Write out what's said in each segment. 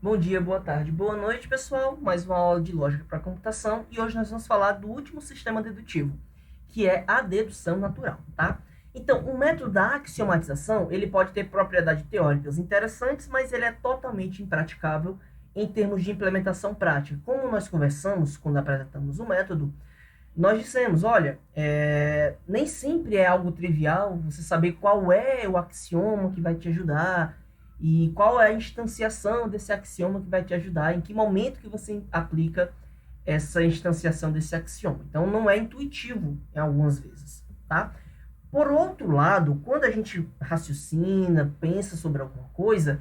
Bom dia, boa tarde, boa noite, pessoal. Mais uma aula de lógica para computação e hoje nós vamos falar do último sistema dedutivo, que é a dedução natural, tá? Então, o método da axiomatização, ele pode ter propriedades teóricas interessantes, mas ele é totalmente impraticável em termos de implementação prática. Como nós conversamos quando apresentamos o método, nós dissemos, olha, nem sempre é algo trivial você saber qual é o axioma que vai te ajudar e qual é a instanciação desse axioma que vai te ajudar, em que momento que você aplica essa instanciação desse axioma. Então, não é intuitivo em algumas vezes, tá? Por outro lado, quando a gente raciocina, pensa sobre alguma coisa,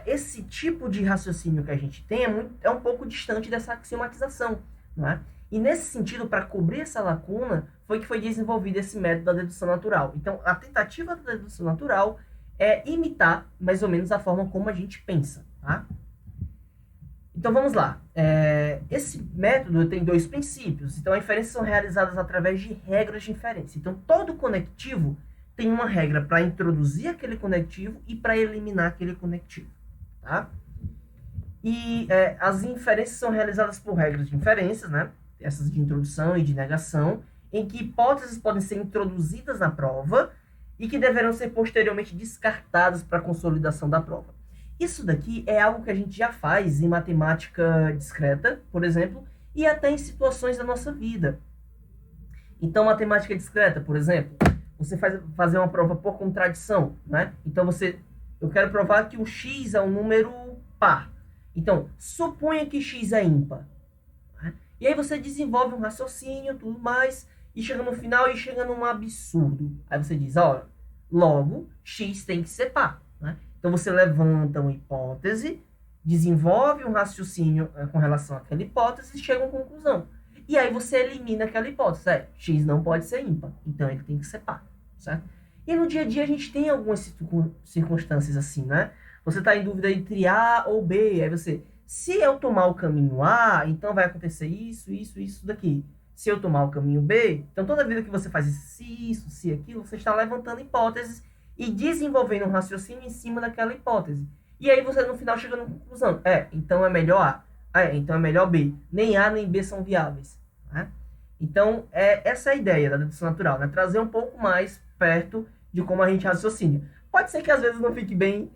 esse tipo de raciocínio que a gente tem é um pouco distante dessa axiomatização, não é? E nesse sentido, para cobrir essa lacuna, foi que foi desenvolvido esse método da dedução natural. Então, a tentativa da dedução natural é imitar mais ou menos a forma como a gente pensa, tá? Então, vamos lá. Esse método tem dois princípios. Então, as inferências são realizadas através de regras de inferência. Então, todo conectivo tem uma regra para introduzir aquele conectivo e para eliminar aquele conectivo, tá? E as inferências são realizadas por regras de inferências, né? Essas de introdução e de negação, em que hipóteses podem ser introduzidas na prova e que deverão ser posteriormente descartadas para a consolidação da prova. Isso daqui é algo que a gente já faz em matemática discreta, por exemplo, e até em situações da nossa vida. Então, matemática discreta, por exemplo, você fazer uma prova por contradição, né? Então, eu quero provar que o x é um número par. Então, suponha que x é ímpar. Né? E aí você desenvolve um raciocínio, tudo mais, e chega no final e chega num absurdo. Aí você diz, ó, logo, x tem que ser par. Né? Então, você levanta uma hipótese, desenvolve um raciocínio com relação àquela hipótese e chega a uma conclusão. E aí você elimina aquela hipótese. X não pode ser ímpar, então ele tem que ser par. Certo? E no dia a dia a gente tem algumas circunstâncias assim, né? Você está em dúvida entre A ou B, aí você, se eu tomar o caminho A, então vai acontecer isso, isso, isso daqui. Se eu tomar o caminho B, então toda vida que você faz isso, se aquilo, você está levantando hipóteses e desenvolvendo um raciocínio em cima daquela hipótese. E aí você no final chega na conclusão, então é melhor A, então é melhor B. Nem A nem B são viáveis. Né? Então, essa é a ideia da dedução natural, né? Trazer um pouco mais perto de como a gente raciocina. Pode ser que às vezes não fique bem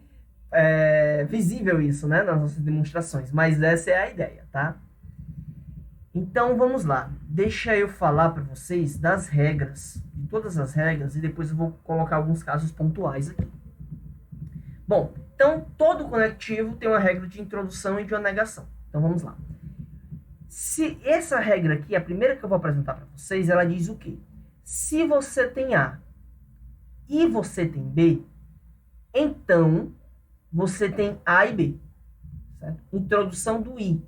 visível isso, né, nas nossas demonstrações, mas essa é a ideia, tá? Então, vamos lá. Deixa eu falar para vocês das regras, de todas as regras, e depois eu vou colocar alguns casos pontuais aqui. Bom, então, todo conectivo tem uma regra de introdução e de uma negação. Então, vamos lá. Se essa regra aqui, a primeira que eu vou apresentar para vocês, ela diz o quê? Se você tem A e você tem B, então você tem A e B. Certo? Introdução do I.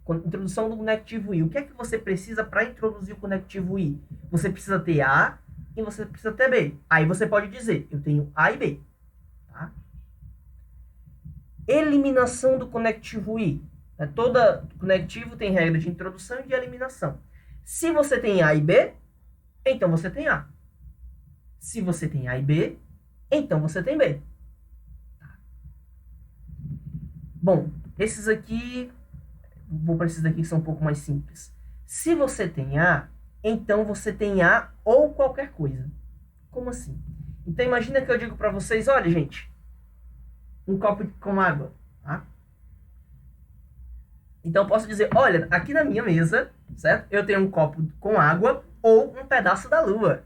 Introdução do conectivo I. O que é que você precisa para introduzir o conectivo I? Você precisa ter A e você precisa ter B. Aí você pode dizer, eu tenho A e B. Tá? Eliminação do conectivo I. Todo conectivo tem regra de introdução e de eliminação. Se você tem A e B, então você tem A. Se você tem A e B, então você tem B. Bom, esses aqui, vou para esses daqui que são um pouco mais simples. Se você tem A, então você tem A ou qualquer coisa. Como assim? Então imagina que eu digo para vocês, olha gente, um copo com água, tá? Então eu posso dizer, olha, aqui na minha mesa, certo? Eu tenho um copo com água ou um pedaço da lua.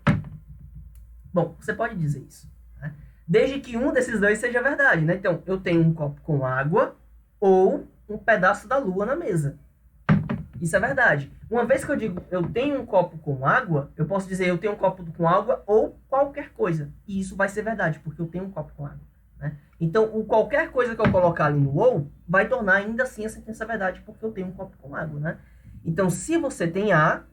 Bom, você pode dizer isso, né? Desde que um desses dois seja verdade, né? Então, eu tenho um copo com água ou um pedaço da lua na mesa. Isso é verdade. Uma vez que eu digo eu tenho um copo com água, eu posso dizer eu tenho um copo com água ou qualquer coisa. E isso vai ser verdade, porque eu tenho um copo com água. Né? Então, o qualquer coisa que eu colocar ali no ou vai tornar ainda assim a sentença verdade, porque eu tenho um copo com água. Né? Então, se você tem A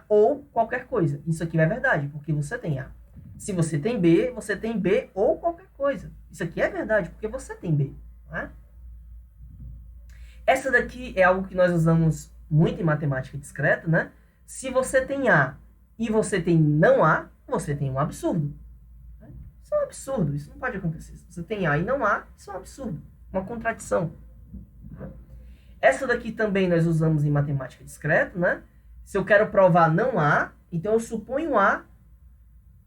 ou qualquer coisa. Isso aqui é verdade, porque você tem A. Se você tem B ou qualquer coisa. Isso aqui é verdade, porque você tem B. Né? Essa daqui é algo que nós usamos muito em matemática discreta, né? Se você tem A e você tem não A, você tem um absurdo. Isso é um absurdo, isso não pode acontecer. Se você tem A e não A, isso é um absurdo. uma contradição. Essa daqui também nós usamos em matemática discreta, né? Se eu quero provar não A, então eu suponho A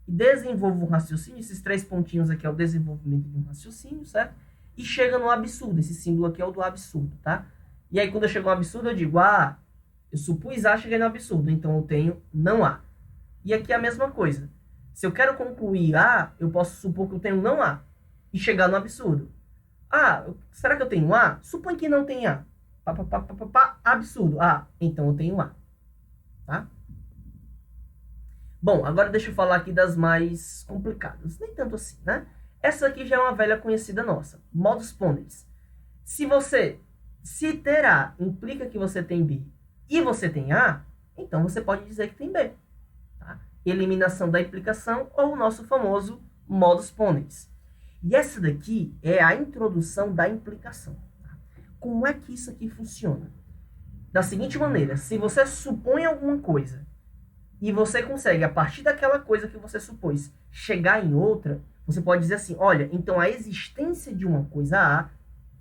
e desenvolvo um raciocínio. Esses 3 pontinhos aqui é o desenvolvimento de um raciocínio, certo? E chega no absurdo. Esse símbolo aqui é o do absurdo, tá? E aí quando eu chego no absurdo eu digo, eu supus A, cheguei no absurdo, então eu tenho não A. E aqui é a mesma coisa. Se eu quero concluir A, eu posso supor que eu tenho não A e chegar no absurdo. Será que eu tenho A? Supõe que não tem A. Absurdo. Então eu tenho A. Tá? Bom, agora deixa eu falar aqui das mais complicadas. Nem tanto assim, né? Essa aqui já é uma velha conhecida nossa. Modus ponens. Se ter A implica que você tem B e você tem A, então você pode dizer que tem B. Tá? Eliminação da implicação ou o nosso famoso modus ponens. E essa daqui é a introdução da implicação. Tá? Como é que isso aqui funciona? Da seguinte maneira, se você supõe alguma coisa e você consegue, a partir daquela coisa que você supôs, chegar em outra, você pode dizer assim, olha, então a existência de uma coisa A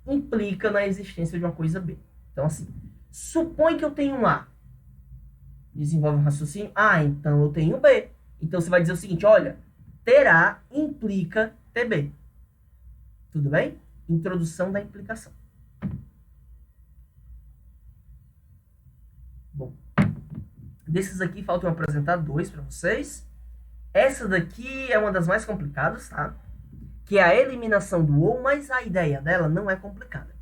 implica na existência de uma coisa B. Então, assim, supõe que eu tenho um A. Desenvolve um raciocínio. Então eu tenho B. Então você vai dizer o seguinte, olha, ter A implica ter B. Tudo bem? Introdução da implicação. Bom, desses aqui faltam eu apresentar 2 para vocês. Essa daqui é uma das mais complicadas, tá? Que é a eliminação do ou, mas a ideia dela não é complicada.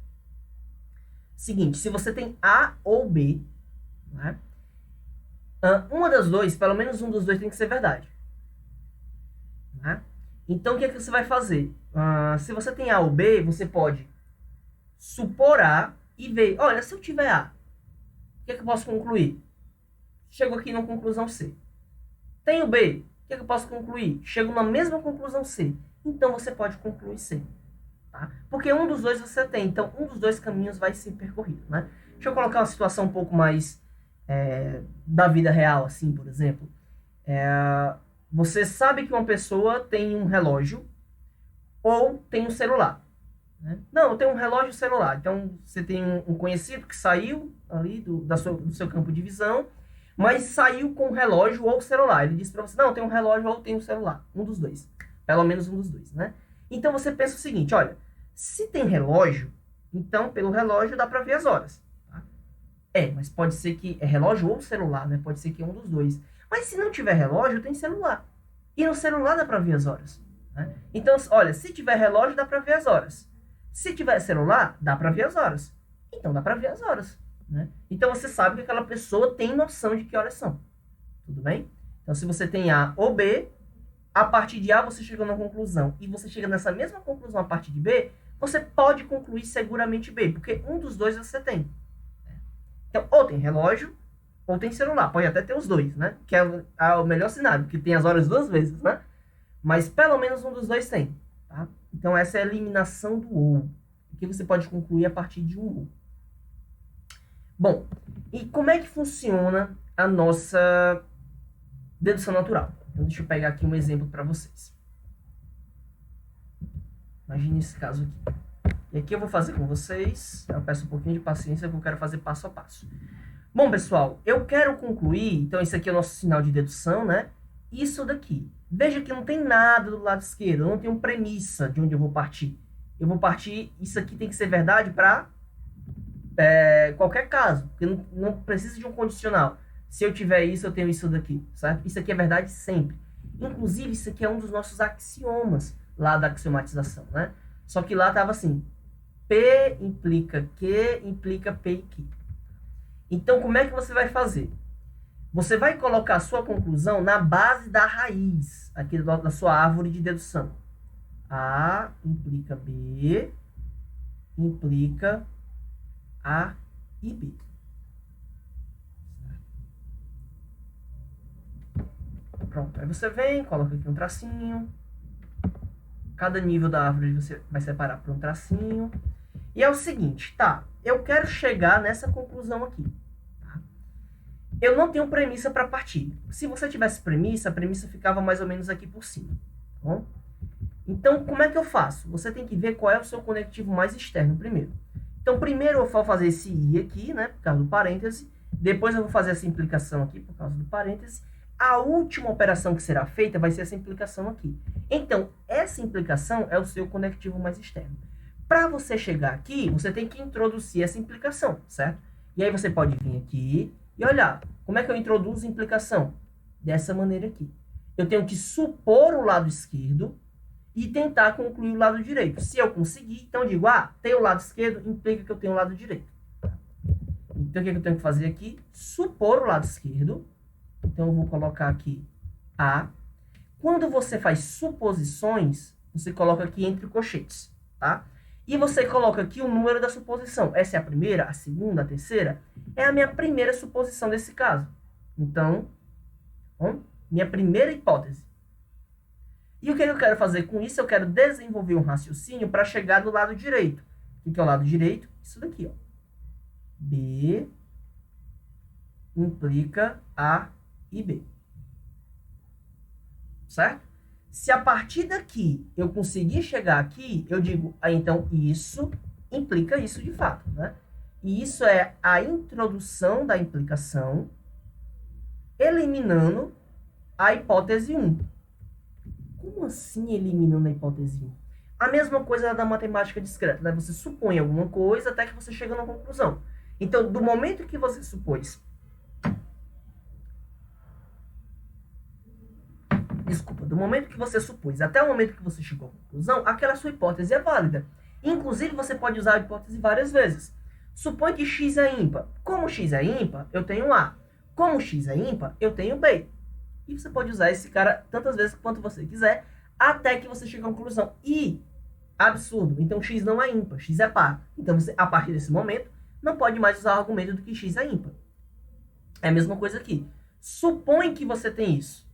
Seguinte, se você tem A ou B, né? Uma das duas, pelo menos um dos dois tem que ser verdade. Né? Então, o que é que você vai fazer? Se você tem A ou B, você pode supor A e ver, olha, se eu tiver A, o que é que eu posso concluir? Chego aqui na conclusão C. Tenho B, o que é que eu posso concluir? Chego na mesma conclusão C. Então, você pode concluir C. Tá? Porque um dos dois você tem, então um dos dois caminhos vai ser percorrido. Né? Deixa eu colocar uma situação um pouco mais da vida real, assim, por exemplo. Você sabe que uma pessoa tem um relógio ou tem um celular. Né? Não, eu tenho um relógio e um celular. Então, você tem um conhecido que saiu ali do seu campo de visão, mas saiu com o relógio ou o celular. Ele disse para você, não, eu tenho um relógio ou tenho um celular. Um dos dois. Pelo menos um dos dois, né? Então, você pensa o seguinte, olha, se tem relógio, então, pelo relógio dá para ver as horas. Tá? Mas pode ser que é relógio ou celular, né? Pode ser que é um dos dois. Mas se não tiver relógio, tem celular. E no celular dá para ver as horas. Né? Então, olha, se tiver relógio, dá para ver as horas. Se tiver celular, dá para ver as horas. Então, dá para ver as horas. Né? Então, você sabe que aquela pessoa tem noção de que horas são. Tudo bem? Então, se você tem A ou B, a partir de A você chega numa conclusão e você chega nessa mesma conclusão a partir de B, você pode concluir seguramente B, porque um dos dois você tem. Então, ou tem relógio, ou tem celular. Pode até ter os dois, né? Que é o melhor cenário, porque tem as horas 2 vezes, né? Mas pelo menos um dos dois tem. Tá? Então, essa é a eliminação do ou, que você pode concluir a partir de um ou. Bom, e como é que funciona a nossa dedução natural? Então, deixa eu pegar aqui um exemplo para vocês. Imagine esse caso aqui. E aqui eu vou fazer com vocês. Eu peço um pouquinho de paciência, porque eu quero fazer passo a passo. Bom, pessoal, eu quero concluir. Então, esse aqui é o nosso sinal de dedução, né? Isso daqui. Veja que não tem nada do lado esquerdo. Eu não tenho premissa de onde eu vou partir. Eu vou partir. Isso aqui tem que ser verdade para qualquer caso. Porque não precisa de um condicional. Se eu tiver isso, eu tenho isso daqui, certo? Isso aqui é verdade sempre. Inclusive, isso aqui é um dos nossos axiomas lá da axiomatização, né? Só que lá estava assim, P implica Q, implica P e Q. Então, como é que você vai fazer? Você vai colocar a sua conclusão na base da raiz, aqui da sua árvore de dedução. A implica B, implica A e B. Pronto, aí você vem, coloca aqui um tracinho. Cada nível da árvore você vai separar por um tracinho. E é o seguinte, tá? Eu quero chegar nessa conclusão aqui. Tá? Eu não tenho premissa para partir. Se você tivesse premissa, a premissa ficava mais ou menos aqui por cima. Tá bom? Então, como é que eu faço? Você tem que ver qual é o seu conectivo mais externo primeiro. Então, primeiro eu vou fazer esse I aqui, né, por causa do parêntese. Depois eu vou fazer essa implicação aqui, por causa do parêntese. A última operação que será feita vai ser essa implicação aqui. Então, essa implicação é o seu conectivo mais externo. Para você chegar aqui, você tem que introduzir essa implicação, certo? E aí você pode vir aqui e olhar. Como é que eu introduzo implicação? Dessa maneira aqui. Eu tenho que supor o lado esquerdo e tentar concluir o lado direito. Se eu conseguir, então eu digo, tem o lado esquerdo, implica que eu tenho o lado direito. Então, o que eu tenho que fazer aqui? Supor o lado esquerdo. Então, eu vou colocar aqui A. Quando você faz suposições, você coloca aqui entre colchetes, tá? E você coloca aqui o número da suposição. Essa é a primeira, a segunda, a terceira. É a minha primeira suposição desse caso. Então, minha primeira hipótese. E o que eu quero fazer com isso? Eu quero desenvolver um raciocínio para chegar do lado direito. O que é o lado direito? Isso daqui, ó. B implica A e B. Certo? Se a partir daqui eu conseguir chegar aqui, eu digo, então isso implica isso de fato, né? E isso é a introdução da implicação, eliminando a hipótese 1. Como assim eliminando a hipótese 1? A mesma coisa da matemática discreta, né? Você supõe alguma coisa até que você chega numa conclusão. Então, do momento que você supôs... do momento que você supôs até o momento que você chegou à conclusão, aquela sua hipótese é válida. Inclusive, você pode usar a hipótese várias vezes. Supõe que x é ímpar. Como x é ímpar, eu tenho A. Como x é ímpar, eu tenho B. E você pode usar esse cara tantas vezes quanto você quiser, até que você chegue à conclusão. E, absurdo, então x não é ímpar, x é par. Então, você, a partir desse momento, não pode mais usar o argumento do que x é ímpar. É a mesma coisa aqui. Supõe que você tem isso.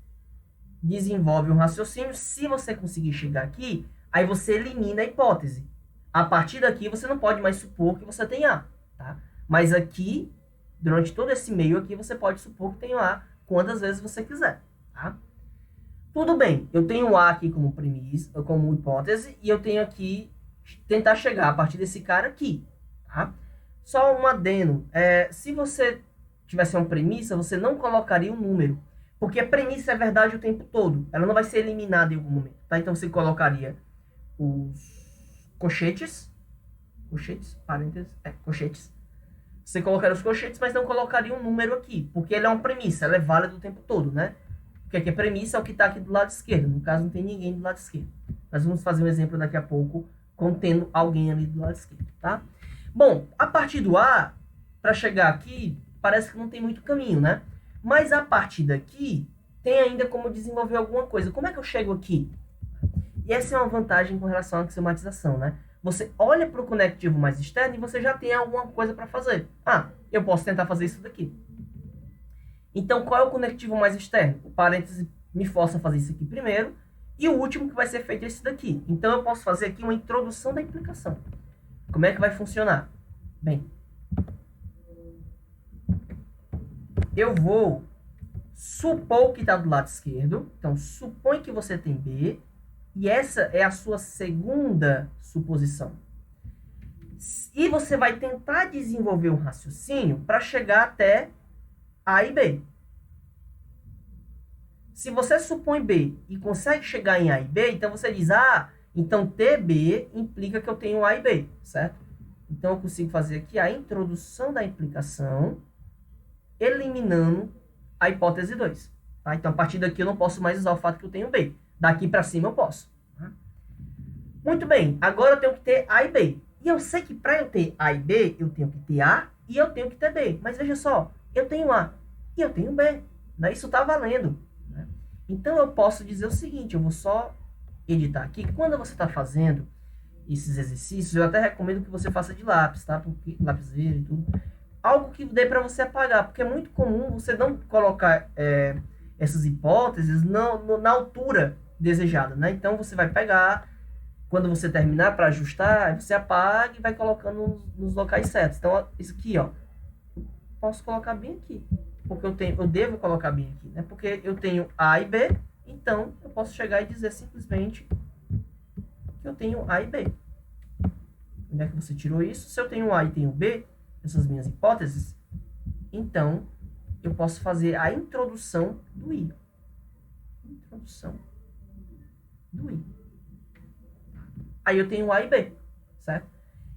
Desenvolve um raciocínio. Se você conseguir chegar aqui, aí você elimina a hipótese. A partir daqui, você não pode mais supor que você tem A. Tá? Mas aqui, durante todo esse meio aqui, você pode supor que tem A quantas vezes você quiser. Tá? Tudo bem, eu tenho A aqui como premissa, como hipótese, e eu tenho aqui tentar chegar a partir desse cara aqui. Tá? Só um adendo. Se você tivesse uma premissa, você não colocaria um número. Porque a premissa é verdade o tempo todo. Ela não vai ser eliminada em algum momento. Tá? Então, você colocaria os colchetes. Colchetes? Parênteses. Colchetes. Você colocaria os colchetes, mas não colocaria um número aqui. Porque ele é uma premissa. Ela é válida o tempo todo, né? Porque aqui a premissa é o que está aqui do lado esquerdo. No caso, não tem ninguém do lado esquerdo. Nós vamos fazer um exemplo daqui a pouco, contendo alguém ali do lado esquerdo, tá? Bom, a partir do A, para chegar aqui, parece que não tem muito caminho, né? Mas a partir daqui, tem ainda como desenvolver alguma coisa. Como é que eu chego aqui? E essa é uma vantagem com relação à axiomatização, né? Você olha para o conectivo mais externo e você já tem alguma coisa para fazer. Eu posso tentar fazer isso daqui. Então, qual é o conectivo mais externo? O parêntese me força a fazer isso aqui primeiro. E o último que vai ser feito é esse daqui. Então, eu posso fazer aqui uma introdução da implicação. Como é que vai funcionar? Bem, eu vou supor que está do lado esquerdo. Então, supõe que você tem B. E essa é a sua segunda suposição. E você vai tentar desenvolver um raciocínio para chegar até A e B. Se você supõe B e consegue chegar em A e B, então você diz, então TB implica que eu tenho A e B, certo? Então, eu consigo fazer aqui a introdução da implicação, eliminando a hipótese 2. Tá? Então, a partir daqui, eu não posso mais usar o fato que eu tenho B. Daqui para cima, eu posso. Tá? Muito bem. Agora, eu tenho que ter A e B. E eu sei que para eu ter A e B, eu tenho que ter A e eu tenho que ter B. Mas veja só, eu tenho A e eu tenho B. Né? Isso está valendo. Né? Então, eu posso dizer o seguinte, eu vou só editar aqui. Quando você está fazendo esses exercícios, eu até recomendo que você faça de lápis, tá? Porque lapiseira e tudo. Algo que dê para você apagar, porque é muito comum você não colocar essas hipóteses na altura desejada, né? Então, você vai pegar, quando você terminar para ajustar, você apaga e vai colocando nos locais certos. Então, isso aqui, ó, posso colocar bem aqui, porque eu devo colocar bem aqui, né? Porque eu tenho A e B, então eu posso chegar e dizer simplesmente que eu tenho A e B. Onde é que você tirou isso? Se eu tenho A e tenho B, essas minhas hipóteses, então eu posso fazer a introdução do I. Introdução do I. Aí eu tenho A e B, certo?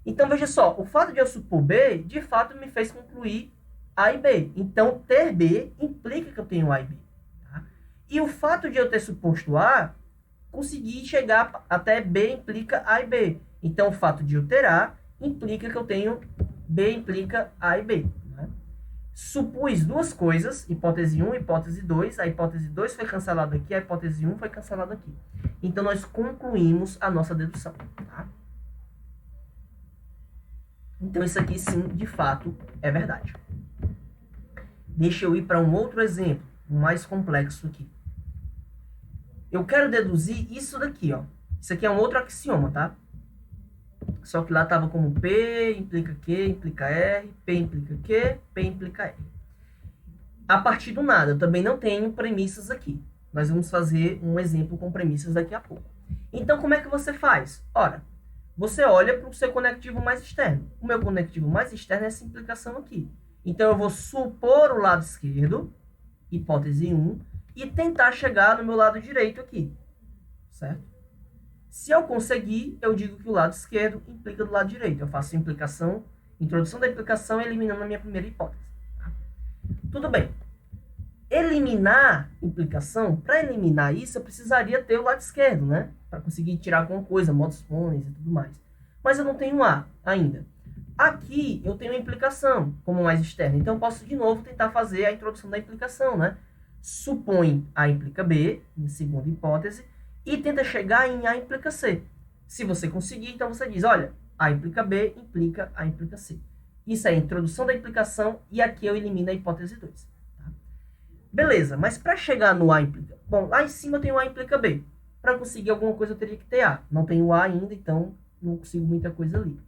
Então, veja só, o fato de eu supor B, de fato, me fez concluir A e B. Então, ter B implica que eu tenho A e B. Tá? E o fato de eu ter suposto A, conseguir chegar até B implica A e B. Então, o fato de eu ter A implica que eu tenho B implica A e B. Né? Supus duas coisas, hipótese 1 e hipótese 2. A hipótese 2 foi cancelada aqui, a hipótese 1 foi cancelada aqui. Então, nós concluímos a nossa dedução. Tá? Então, isso aqui, sim, de fato, é verdade. Deixa eu ir para um outro exemplo, mais complexo aqui. Eu quero deduzir isso daqui, ó. Isso aqui é um outro axioma, tá? Só que lá estava como P implica Q, implica R, P implica Q, P implica R. A partir do nada, eu também não tenho premissas aqui. Nós vamos fazer um exemplo com premissas daqui a pouco. Então, como é que você faz? Ora, você olha para o seu conectivo mais externo. O meu conectivo mais externo é essa implicação aqui. Então, eu vou supor o lado esquerdo, hipótese 1, e tentar chegar no meu lado direito aqui. Certo? Se eu conseguir, eu digo que o lado esquerdo implica do lado direito. Eu faço a implicação, introdução da implicação, eliminando a minha primeira hipótese. Tá? Tudo bem. Eliminar implicação, para eliminar isso, eu precisaria ter o lado esquerdo, né? Para conseguir tirar alguma coisa, modus ponens e tudo mais. Mas eu não tenho A ainda. Aqui eu tenho a implicação como mais externa. Então eu posso de novo tentar fazer a introdução da implicação, né? Supõe A implica B, em segunda hipótese, e tenta chegar em A implica C. Se você conseguir, então você diz, olha, A implica B, implica A implica C. Isso é a introdução da implicação, e aqui eu elimino a hipótese 2. Tá? Beleza, mas para chegar no A implica... Bom, lá em cima eu tenho A implica B. Para conseguir alguma coisa eu teria que ter A. Não tenho A ainda, então não consigo muita coisa ali.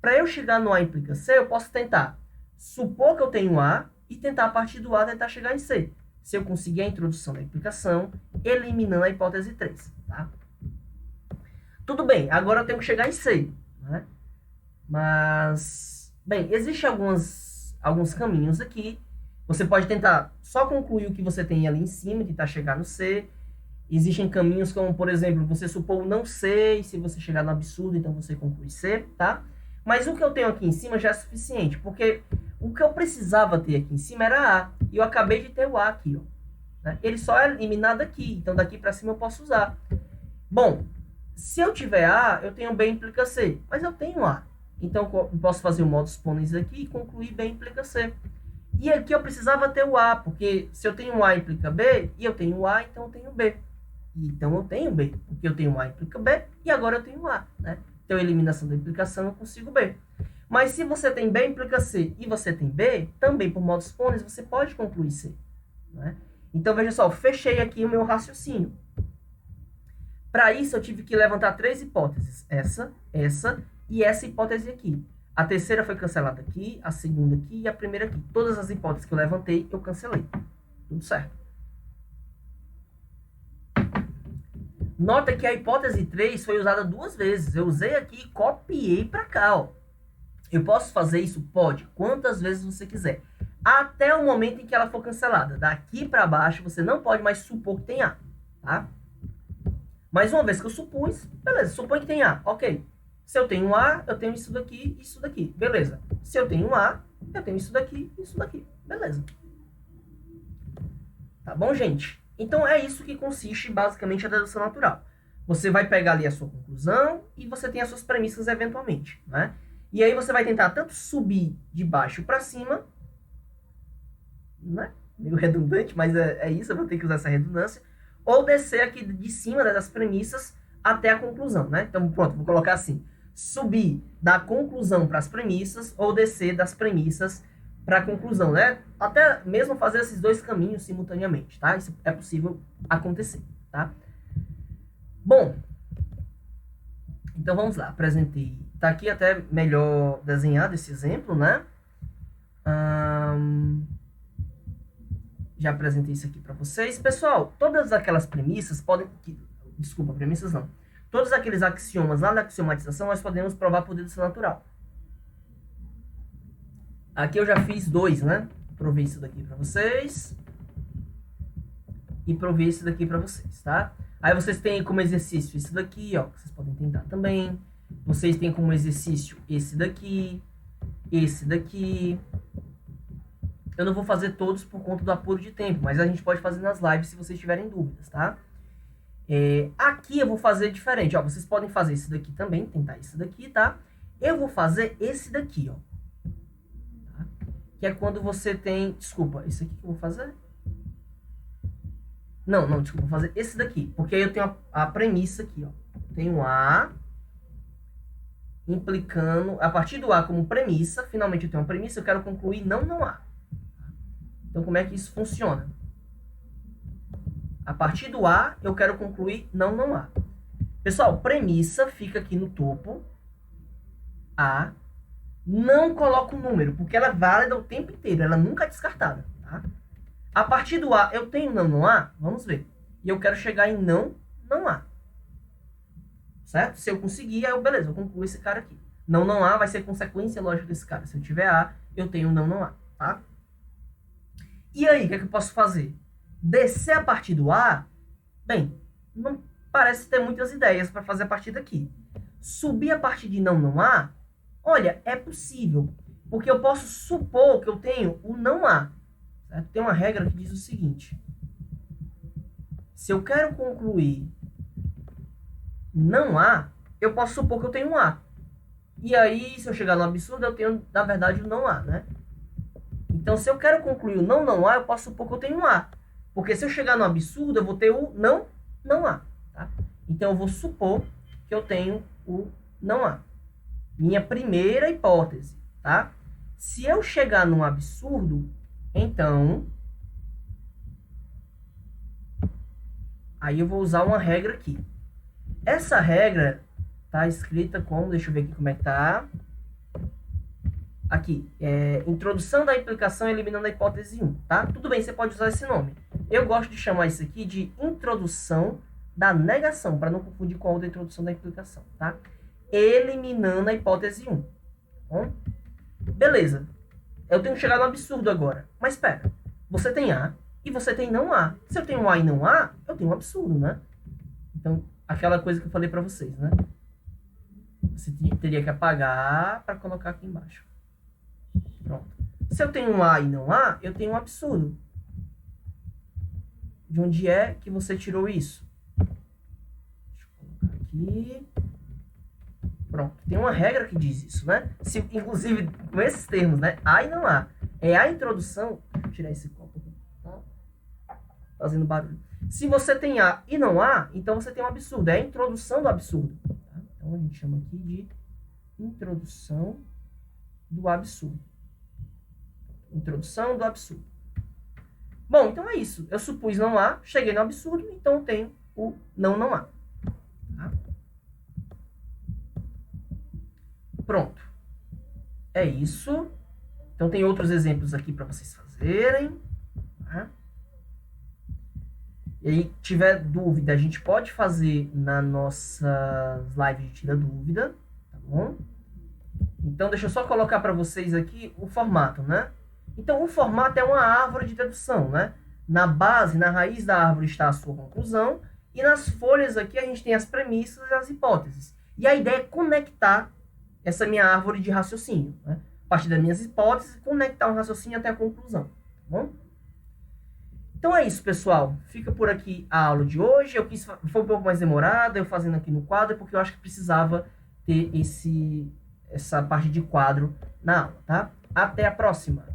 Para eu chegar no A implica C, eu posso tentar supor que eu tenho A e tentar, a partir do A, tentar chegar em C. Se eu conseguir a introdução da implicação, eliminando a hipótese 3. Tá? Tudo bem, agora eu tenho que chegar em C. Né? Mas, bem, existem alguns caminhos aqui. Você pode tentar só concluir o que você tem ali em cima e tentar chegar no C. Existem caminhos como, por exemplo, você supor o não C, e se você chegar no absurdo, então você conclui C, tá? Mas o que eu tenho aqui em cima já é suficiente, porque o que eu precisava ter aqui em cima era A, e eu acabei de ter o A aqui, ó. Né? Ele só é eliminado aqui, então daqui para cima eu posso usar. Bom, se eu tiver A, eu tenho B implica C, mas eu tenho A. Então eu posso fazer o modus ponens aqui e concluir B implica C. E aqui eu precisava ter o A, porque se eu tenho A implica B, e eu tenho A, então eu tenho B. Então eu tenho B, porque eu tenho A implica B, e agora eu tenho A, né? Então, eliminação da implicação, eu consigo B. Mas se você tem B implica C e você tem B, também por modus ponens, você pode concluir C. Né? Então, veja só, eu fechei aqui o meu raciocínio. Para isso, eu tive que levantar 3 hipóteses. Essa e essa hipótese aqui. A terceira foi cancelada aqui, a segunda aqui e a primeira aqui. Todas as hipóteses que eu levantei, eu cancelei. Tudo certo. Nota que a hipótese 3 foi usada 2 vezes. Eu usei aqui e copiei para cá, ó. Eu posso fazer isso? Pode. Quantas vezes você quiser. Até o momento em que ela for cancelada. Daqui para baixo, você não pode mais supor que tem A. Tá? Mas uma vez que eu supus, beleza, supõe que tem A. Ok. Se eu tenho A, eu tenho isso daqui e isso daqui. Beleza. Se eu tenho A, eu tenho isso daqui e isso daqui. Beleza. Tá bom, gente? Então, é isso que consiste, basicamente, a dedução natural. Você vai pegar ali a sua conclusão e você tem as suas premissas eventualmente, né? E aí você vai tentar tanto subir de baixo para cima, né? Meio redundante, mas é isso, eu vou ter que usar essa redundância, ou descer aqui de cima das premissas até a conclusão, né? Então, pronto, vou colocar assim, subir da conclusão para as premissas ou descer das premissas para a conclusão, né? Até mesmo fazer esses 2 caminhos simultaneamente, tá? Isso é possível acontecer, tá? Bom, então vamos lá, apresentei. Tá aqui até melhor desenhado esse exemplo, né? Já apresentei isso aqui para vocês. Pessoal, todas aquelas premissas podem... Desculpa, premissas não. todos aqueles axiomas lá da axiomatização, nós podemos provar por dedução natural. Aqui eu já fiz 2, né? Provei isso daqui para vocês. E provei isso daqui para vocês, tá? Aí vocês têm como exercício isso daqui, ó. Vocês podem tentar também. Vocês têm como exercício esse daqui. Esse daqui. Eu não vou fazer todos por conta do apuro de tempo, mas a gente pode fazer nas lives se vocês tiverem dúvidas, tá? Aqui eu vou fazer diferente, ó. Vocês podem fazer esse daqui também, tentar esse daqui, tá? Eu vou fazer esse daqui, ó. Tá? Que é quando você tem... Desculpa, esse aqui que eu vou fazer? Não, desculpa, vou fazer esse daqui. Porque aí eu tenho a premissa aqui, ó. Tenho A implicando... A partir do A como premissa, finalmente eu tenho uma premissa, eu quero concluir não A. Então, como é que isso funciona? A partir do A, eu quero concluir não A. Pessoal, premissa fica aqui no topo. A. Não coloco o número, porque ela é válida o tempo inteiro. Ela nunca é descartada, tá? A partir do A, eu tenho não A? Vamos ver. E eu quero chegar em não A. Certo? Se eu conseguir, aí beleza, eu concluo esse cara aqui. Não A vai ser consequência lógica desse cara. Se eu tiver A, eu tenho não A, tá? E aí, o que é que eu posso fazer? Descer a partir do A? Bem, não parece ter muitas ideias para fazer a partir daqui. Subir a partir de não A? Olha, é possível. Porque eu posso supor que eu tenho o não A. Certo? Tem uma regra que diz o seguinte. Se eu quero concluir não A, eu posso supor que eu tenho um A. E aí, se eu chegar no absurdo, eu tenho, na verdade, o não A, né? Então, se eu quero concluir o não A, eu posso supor que eu tenho um A. Porque se eu chegar no absurdo, eu vou ter o não A. Tá? Então, eu vou supor que eu tenho o não A. Minha primeira hipótese. Tá? Se eu chegar num absurdo, então... Aí eu vou usar uma regra aqui. Essa regra tá escrita como... Deixa eu ver aqui como é que tá... Aqui, introdução da implicação eliminando a hipótese 1, tá? Tudo bem, você pode usar esse nome. Eu gosto de chamar isso aqui de introdução da negação, para não confundir com a outra introdução da implicação, tá? Eliminando a hipótese 1. Tá bom? Beleza. Eu tenho que chegar no absurdo agora. Mas espera, você tem A e você tem não A. Se eu tenho A e não A, eu tenho um absurdo, né? Então, aquela coisa que eu falei para vocês, né? Você teria que apagar para colocar aqui embaixo. Pronto. Se eu tenho um A e não A, eu tenho um absurdo. De onde é que você tirou isso? Deixa eu colocar aqui. Pronto. Tem uma regra que diz isso, né? Se, inclusive, com esses termos, né? A e não A. É a introdução... Vou tirar esse copo aqui. Tá? Fazendo barulho. Se você tem A e não A, então você tem um absurdo. É a introdução do absurdo. Tá? Então, a gente chama aqui de introdução do absurdo. Introdução do absurdo. Bom, então é isso. Eu supus não A, cheguei no absurdo, então eu tenho o não A. Tá? Pronto. É isso. Então tem outros exemplos aqui para vocês fazerem. Tá? E aí, tiver dúvida, a gente pode fazer na nossa live de tira dúvida, tá bom? Então, deixa eu só colocar para vocês aqui o formato, né? Então, o formato é uma árvore de dedução, né? Na base, na raiz da árvore está a sua conclusão, e nas folhas aqui a gente tem as premissas e as hipóteses. E a ideia é conectar essa minha árvore de raciocínio, né? A partir das minhas hipóteses, conectar um raciocínio até a conclusão, tá bom? Então é isso, pessoal. Fica por aqui a aula de hoje. Foi um pouco mais demorada, eu fazendo aqui no quadro, porque eu acho que precisava ter essa parte de quadro na aula, tá? Até a próxima!